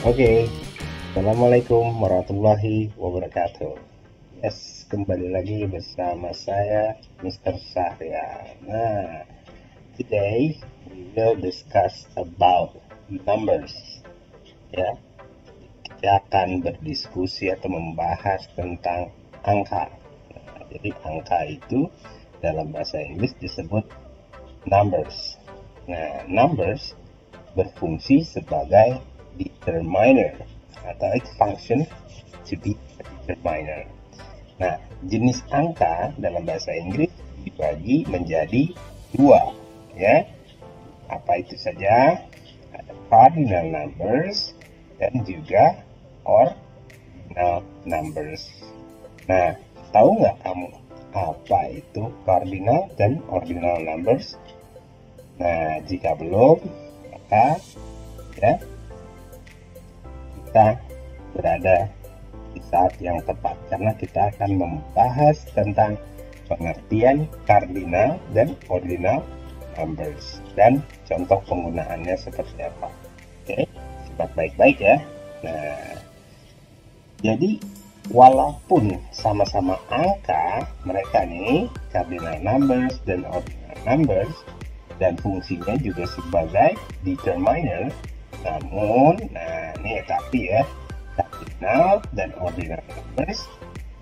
Oke, Assalamualaikum warahmatullahi wabarakatuh. Yes, kembali lagi bersama saya, Mr. Syahriar. Nah, today we will discuss about numbers. Ya, kita akan berdiskusi atau membahas tentang angka. Nah, jadi angka itu dalam bahasa Inggris disebut numbers. Nah, numbers berfungsi sebagai determiner atau it function to be a determiner. Nah, jenis angka dalam bahasa Inggris dibagi menjadi dua, ya. Apa itu saja? Ada cardinal numbers dan juga ordinal numbers. Nah, tahu nggak kamu apa itu cardinal dan ordinal numbers? Nah, jika belum, maka ya kita berada di saat yang tepat karena kita akan membahas tentang pengertian cardinal dan ordinal numbers dan contoh penggunaannya seperti apa. Oke, simak baik-baik ya. Nah, jadi walaupun sama-sama angka, mereka nih cardinal numbers dan ordinal numbers dan fungsinya juga sebagai determiner. Namun, nah ini tapi ya, cardinal dan ordinal numbers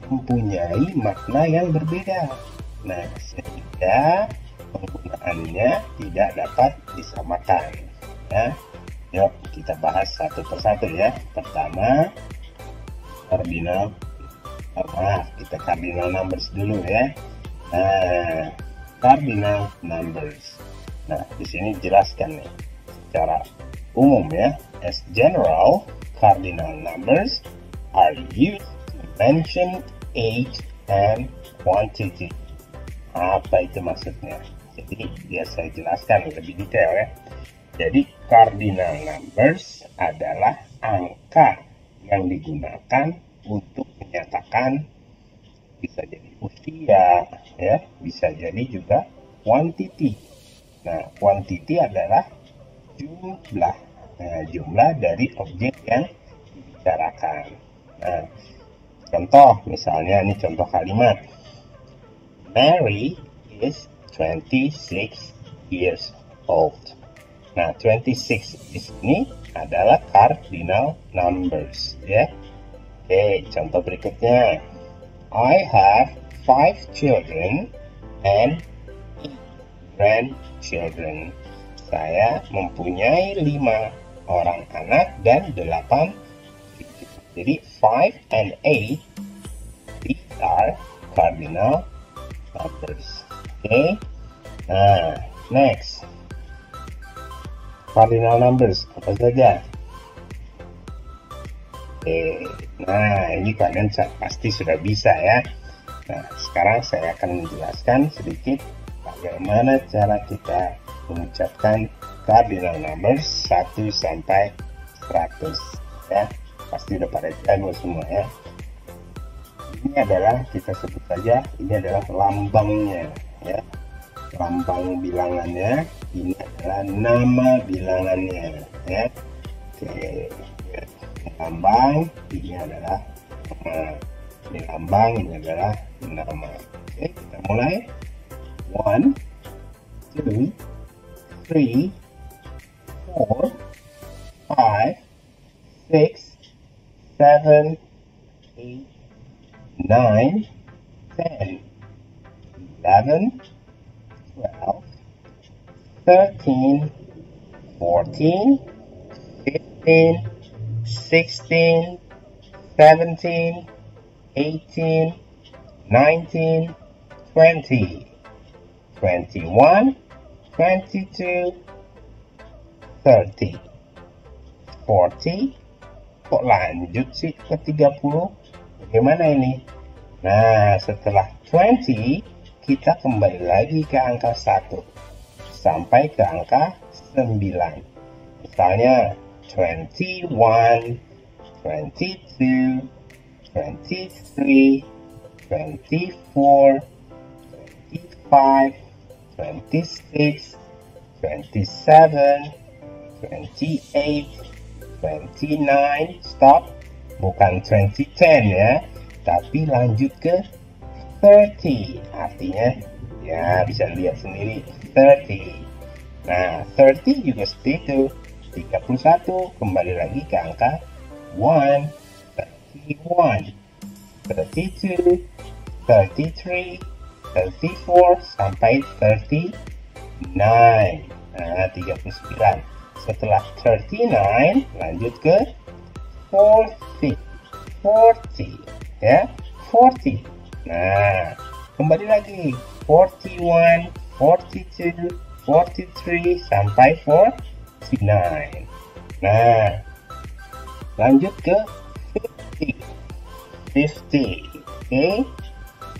mempunyai makna yang berbeda. Nah, sehingga penggunaannya tidak dapat disamakan. Ya, yuk kita bahas satu persatu ya. Pertama, cardinal. Kita cardinal numbers dulu ya. Nah, cardinal numbers. Nah, di sini jelaskan nih secara umum ya. As general, cardinal numbers are used to mention age and quantity. Apa itu maksudnya? Jadi biar saya jelaskan lebih detail ya. Jadi cardinal numbers adalah angka yang digunakan untuk menyatakan bisa jadi usia ya, bisa jadi juga quantity. Nah, quantity adalah jumlah. Nah, jumlah dari objek yang dibicarakan. Nah, contoh misalnya ini contoh kalimat. Mary is 26 years old. Nah, 26 di sini adalah cardinal numbers ya. Oke, contoh berikutnya. I have 5 children and 8 grandchildren. Saya mempunyai 5 orang anak dan 8 cucu. Jadi 5 and 8 these are cardinal numbers. Oke. Nah, next. Cardinal numbers apa saja? Oke. Nah, ini kalian pasti sudah bisa ya. Nah, sekarang saya akan menjelaskan sedikit bagaimana cara kita mengucapkan cardinal numbers 1 sampai 100 ya. Pasti udah pada jago semua ya. Ini adalah kita sebut saja ini adalah lambangnya ya. Lambang bilangannya, ini adalah nama bilangannya ya. Oke. Lambang ini adalah nama. Ini lambang ini adalah nama. Oke, kita mulai. 1 2 3 4 5 6 7 8 9 10 11 12 13 14 15 16 17 18 19 20 21 22 30 40. Kok lanjut sih ke 30? Bagaimana ini? Nah, setelah 20 kita kembali lagi ke angka 1 sampai ke angka 9. Misalnya 21, 22, 23, 24, 25, 26, 27, 28, 29, stop, bukan 2010 ya, tapi lanjut ke 30, artinya ya bisa lihat sendiri 30. Nah 30 juga seperti itu, 31 kembali lagi ke angka 1, 31, 32, 33, 34 sampai 39. Nah 39. Setelah 39 lanjut ke 40, 40 ya, 40. Nah kembali lagi 41, 42, 43 sampai 49. Nah lanjut ke 50, 50, okay,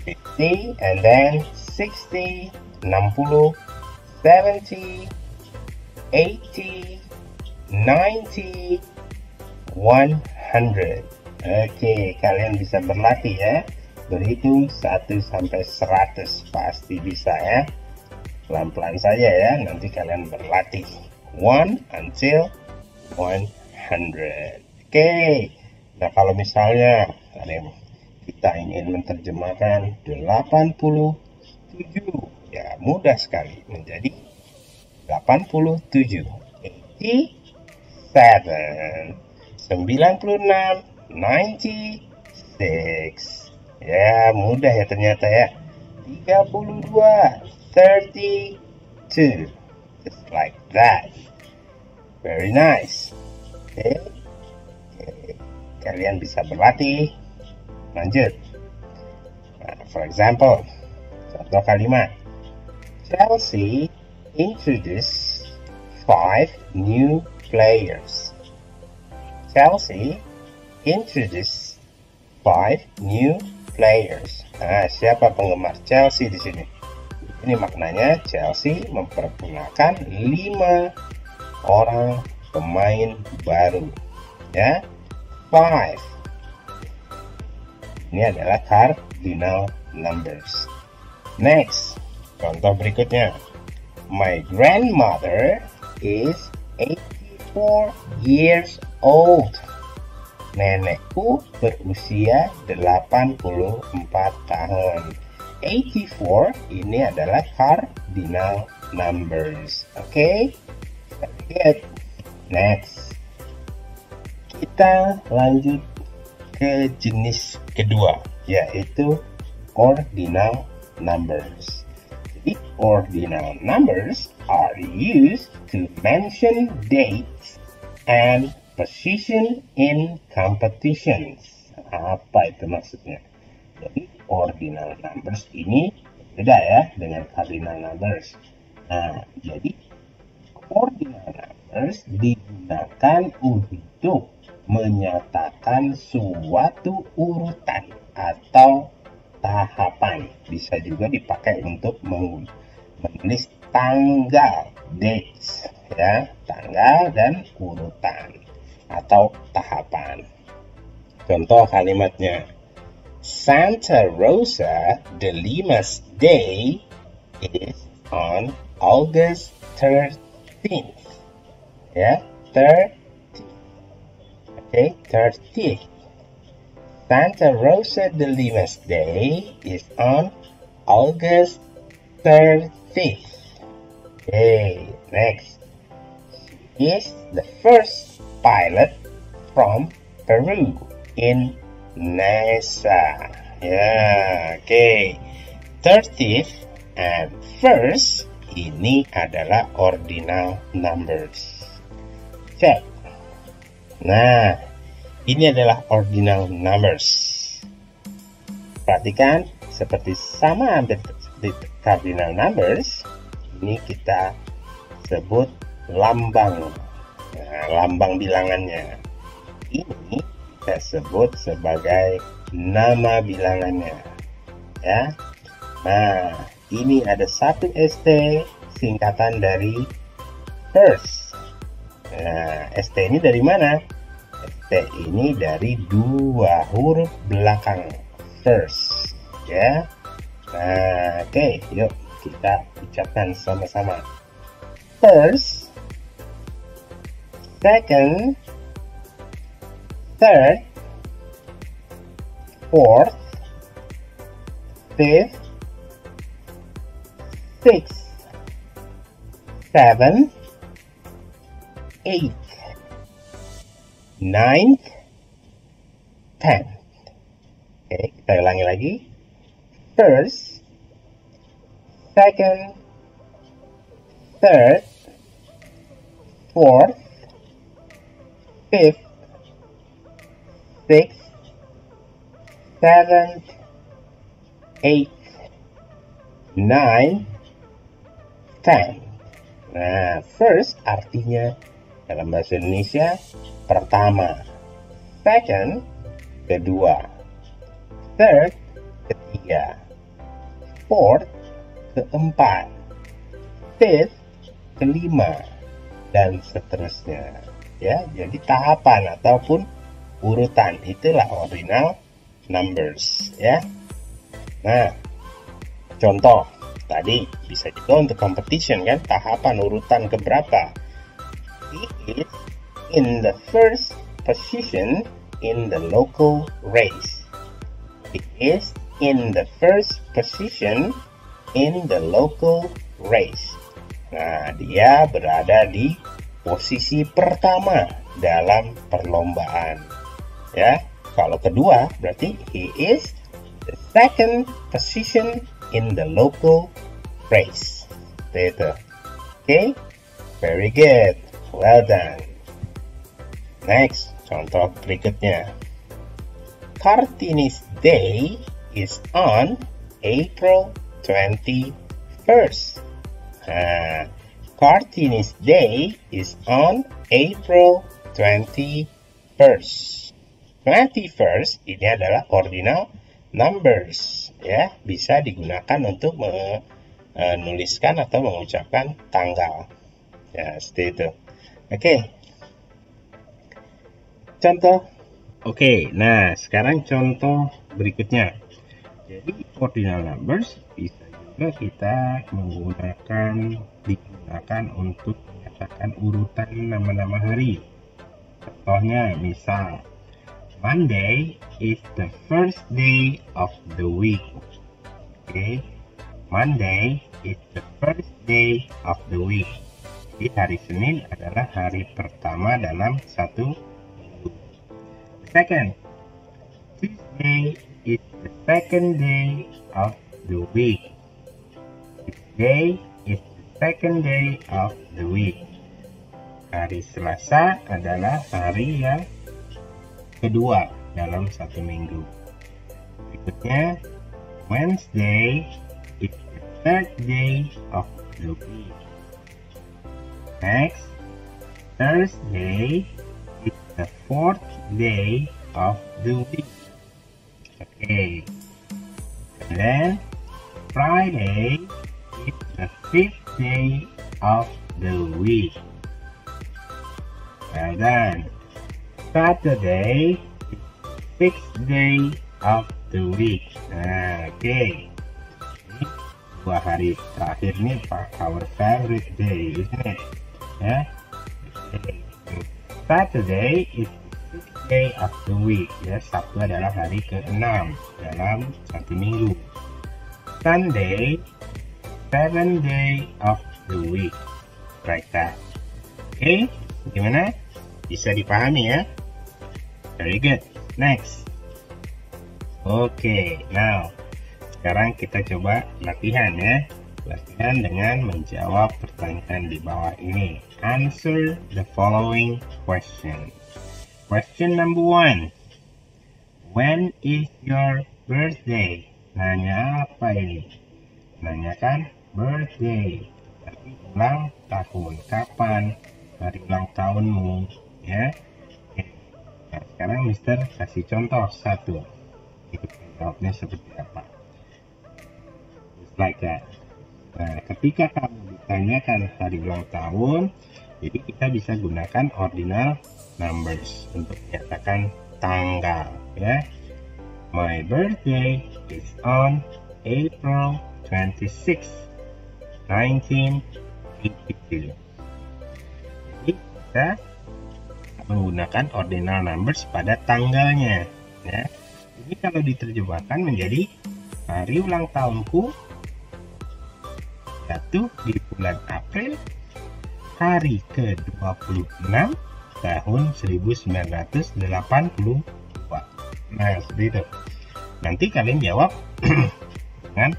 50 and then 60, 60, 70, 80, 90, 100. Oke, kalian bisa berlatih ya, berhitung 1 sampai 100 pasti bisa ya. Pelan-pelan saja ya, nanti kalian berlatih 1 until 100. Oke, nah kalau misalnya kita ingin menerjemahkan 87, ya mudah sekali menjadi 87, 87, 96, 96, ya mudah ya ternyata ya. 32, 32, just like that. Very nice. Okay. Kalian bisa berlatih. Lanjut. Nah, for example, contoh kalimat. Chelsea introduced 5 new players. Chelsea introduced 5 new players. Nah, siapa penggemar Chelsea di sini? Ini maknanya Chelsea memperkenalkan 5 orang pemain baru. Ya, 5. Ini adalah cardinal numbers. Next, contoh berikutnya. My grandmother is 84 years old. Nenekku berusia 84 tahun. 84 ini adalah cardinal numbers. Oke, good. Next, kita lanjut ke jenis kedua, yaitu ordinal numbers. Jadi ordinal numbers are used to mention dates and position in competitions. Apa itu maksudnya? Jadi ordinal numbers ini beda ya dengan cardinal numbers. Nah, jadi ordinal numbers digunakan untuk menyatakan suatu urutan atau tahapan. Bisa juga dipakai untuk menulis tanggal, dates ya, tanggal dan urutan atau tahapan. Contoh kalimatnya, Santa Rosa de Lima's Day is on August 13th. Ya, 13th. Okay, 30th. Santa Rosa de Lima's Day is on August 30th. Okay, next. She is the first pilot from Peru in NASA. Ya, okay. 30th and first ini adalah ordinal numbers. Cek. Nah, ini adalah ordinal numbers. Perhatikan, seperti sama hampir seperti cardinal numbers, ini kita sebut lambang. Nah, lambang bilangannya. Ini kita sebut sebagai nama bilangannya. Ya. Nah, ini ada satu ST singkatan dari first. Nah, ST ini dari mana? ST ini dari 2 huruf belakang first, ya. Nah, oke, yuk kita ucapkan sama-sama. First, second, 3rd, 4th, 5th, 6th, 7th, 8th, 9th, 10th. Oke, kita ulangi lagi. 1st, 2nd, 3rd, 4th, 5th, 6th, 7th, 8th, 9th, 10th. Nah, first artinya dalam bahasa Indonesia pertama, second kedua, third ketiga, fourth keempat, fifth kelima, dan seterusnya. Ya, jadi tahapan ataupun urutan itulah ordinal numbers, ya. Nah, contoh tadi bisa juga untuk competition kan, tahapan urutan keberapa. He is in the first position in the local race. He is in the first position in the local race. Nah, dia berada di posisi pertama dalam perlombaan. Ya, kalau kedua berarti he is the second position in the local race. Itu. Okay, very good, well done. Next, contoh berikutnya. Kartini's Day is on April 21st. Kartini's Day is on April 21st. 21st ini adalah ordinal numbers, ya, bisa digunakan untuk menuliskan atau mengucapkan tanggal, ya, seperti itu. Oke. Contoh. Oke, nah sekarang contoh berikutnya. Jadi ordinal numbers bisa juga kita digunakan untuk menyatakan urutan nama-nama hari. Contohnya misal Monday is the first day of the week. Okay, Monday is the first day of the week. Jadi hari Senin adalah hari pertama dalam satu minggu. Second, Tuesday is the second day of the week. Tuesday is the second day of the week. Hari Selasa adalah hari yang kedua dalam satu minggu. Berikutnya, Wednesday is the third day of the week. Next, Thursday is the fourth day of the week. Okay. And then, Friday is the fifth day of the week. Well done. Saturday is the sixth day of the week. Nah, oke. Ini dua hari terakhir nih, our favorite day, isn't it? Ya. Okay. Saturday is the sixth day of the week. Ya, Sabtu adalah hari ke-6 dalam satu minggu. Sunday, seventh day of the week. Like that. Oke, gimana? Bisa dipahami ya? Very good. Next. Okay, now sekarang kita coba latihan ya. Latihan dengan menjawab pertanyaan di bawah ini. Answer the following question. Question number 1. When is your birthday? Nanya apa ini? Nanyakan birthday. Berarti ulang tahun. Kapan hari ulang tahunmu? Ya. Nah, sekarang Mister kasih contoh satu. Jawabnya seperti apa? Just like that. Nah, ketika kamu ditanyakan hari ulang tahun, jadi kita bisa gunakan ordinal numbers untuk menyatakan tanggal, ya. My birthday is on April 26, 1982. Jadi kita menggunakan ordinal numbers pada tanggalnya. Ya. Ini kalau diterjemahkan menjadi hari ulang tahunku jatuh di bulan April, hari ke-26 tahun 1982. Nah, seperti itu. Nanti kalian jawab dengan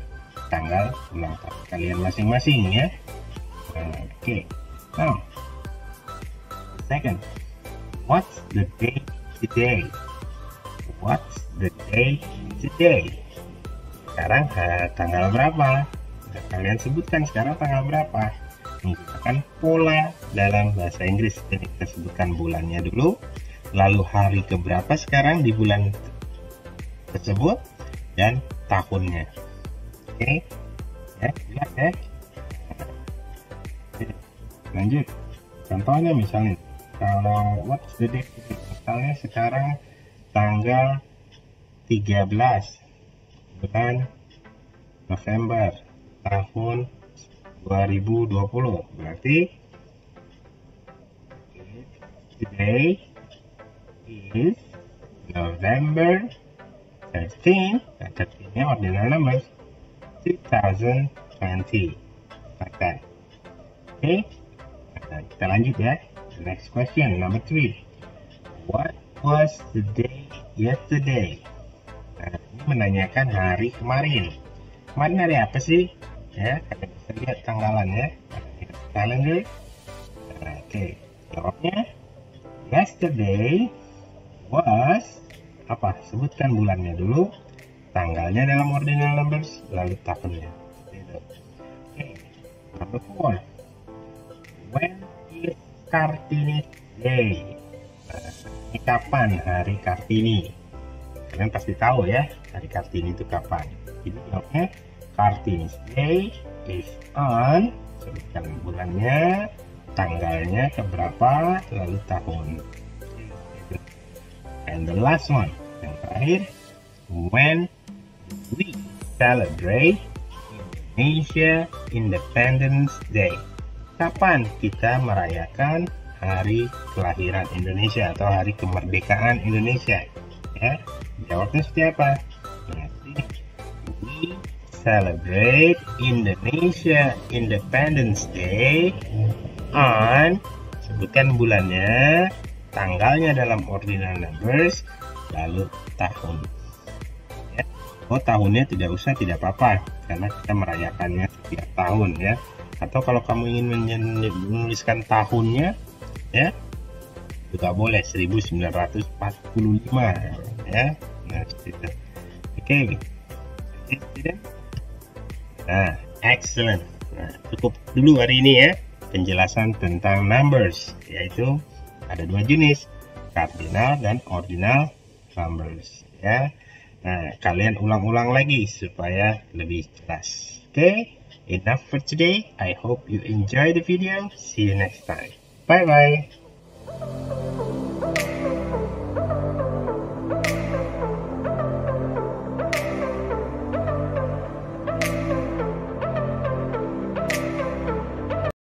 tanggal ulang tahun kalian masing-masing ya. Oke. Now, second, what's the date today? What's the day today? Sekarang tanggal berapa? Nah, kalian sebutkan sekarang tanggal berapa? Menggunakan pola dalam bahasa Inggris. Jadi kita sebutkan bulannya dulu, lalu hari keberapa sekarang di bulan tersebut, dan tahunnya. Oke, ya, jelas ya. Lanjut. Contohnya misalnya, kalau what's the date today? Misalnya sekarang tanggal 13 bulan November tahun 2020. Berarti today is November 13. 13-nya ordinal numbers, 2020. Like that. Okay. Nah, kita lanjut ya. The next question, number 3. What was the day yesterday? Nah, ini menanyakan hari kemarin. Kemarin hari apa sih? Ya, kalian bisa lihat tanggalannya. Calendar. Nah, oke. Jawabnya, yesterday was apa? Sebutkan bulannya dulu, tanggalnya dalam ordinal numbers, lalu tahunnya. Oke. Number 4. When is Kartini Day? Nah, ini kapan hari Kartini? Kalian pasti tahu ya, hari Kartini itu kapan. Jadi jawabnya, Kartini's Day is on, sebutkan bulannya, tanggalnya keberapa, lalu tahun. And the last one, yang terakhir, when we celebrate Indonesia Independence Day? Kapan kita merayakan hari kelahiran Indonesia atau hari kemerdekaan Indonesia? Ya, jawabnya seperti apa? Nanti we celebrate Indonesia Independence Day on, sebutkan bulannya, tanggalnya dalam ordinal numbers, lalu tahun. Ya. Oh, tahunnya tidak usah, tidak apa-apa, karena kita merayakannya setiap tahun ya. Atau kalau kamu ingin menuliskan tahunnya, ya, juga boleh 1945 ya. Nah, seperti itu. Oke. Nah, excellent. Nah, cukup dulu hari ini ya penjelasan tentang numbers, yaitu ada dua jenis, cardinal dan ordinal numbers ya. Nah, kalian ulang-ulang lagi supaya lebih jelas. Oke, enough for today. I hope you enjoy the video. See you next time. Bye bye.